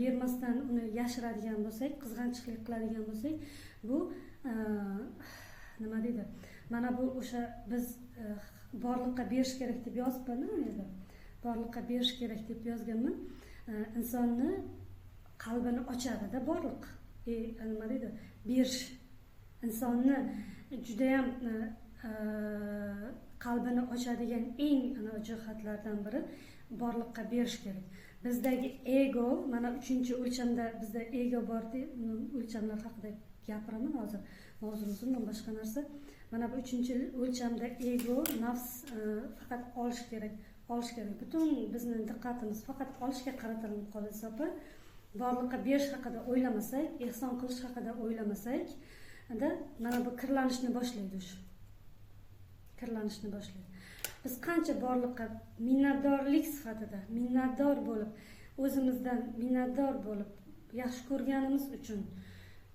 bermasdan uni yashiradigan bo'lsak, qizg'anchiqlik qiladigan bo'lsak, bu nima deydi? Mana bu o'sha biz borliqqa berish kerak deb yozibman, edi. Borliqqa berish kerak deb yozganman. Insonni qalbini ochadi-da borliq. Nima deydi? Berish insonni juda ham qalbini ochadigan eng jihatlardan biri borliqqa berish kerak. Bizdagi ego, mana 3-o'lchamda bizda ego bor deb o'lchamlar haqida gapiraman hozir. Mavzumizdan boshqa narsa. Mana bu 3-o'lchamda ego, nafs faqat olish kerak. Butun bizni diqqatimiz faqat olishga qaratilib qolsa, borliqqa berish haqida o'ylamasak, ehson qilish haqida o'ylamasak, mana bu kirlanishni boshlaydi. Biz qancha borliqqa minnatdorlik sifatida minnatdor bo'lib, o'zimizdan minnatdor bo'lib, yaxshi ko'rganimiz uchun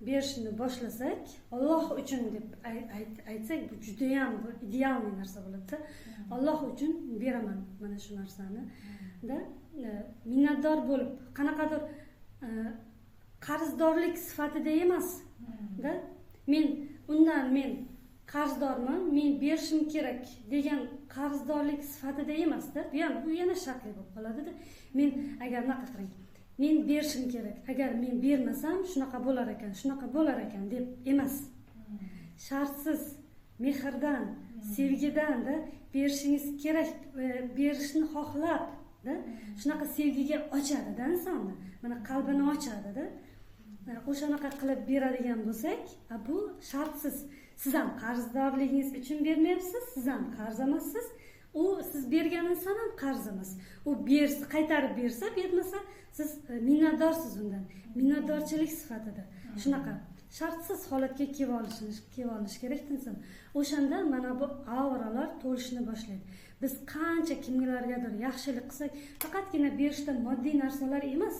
berishni boshlasak, Alloh uchun deb aytsak, bu juda ham idealniy narsa bo'ladi. Alloh uchun beraman mana shu narsani. Minnatdor bo'lib, qanaqadir qarzdorlik sifatida emas. Men qarzdorman, men berishim kerak degan qarzdorlik sifatida emas-da. Bu yana shartli bo'lib qoladi-da. Men agar naqa qiling, men berishim kerak. Agar men bermasam, shunaqa bo'lar ekan deb emas. Shartsiz mehrdan, sevgidan berishingiz kerak, berishni xohlab, shunaqa sevgiga ochadi-da insonni. Mana qalbini ochadi-da. O'shanaqa qilib beradigan bo'lsak, bu shartsiz. Siz ham qarzdorligingiz uchun bermayapsiz, siz ham qarz emassiz. U siz bergan inson ham qarz emas. U qaytarib bersa, bermasa, siz minnatdorsiz undan. Minnatdorchilik sifatida. Shunaqa shartsiz holatga kelib olish kerak inson. O'shanda mana bu auralar to'lishni boshlaydi. Biz qancha kimlargadir yaxshilik qilsak, faqatgina berishda moddiy narsalar emas.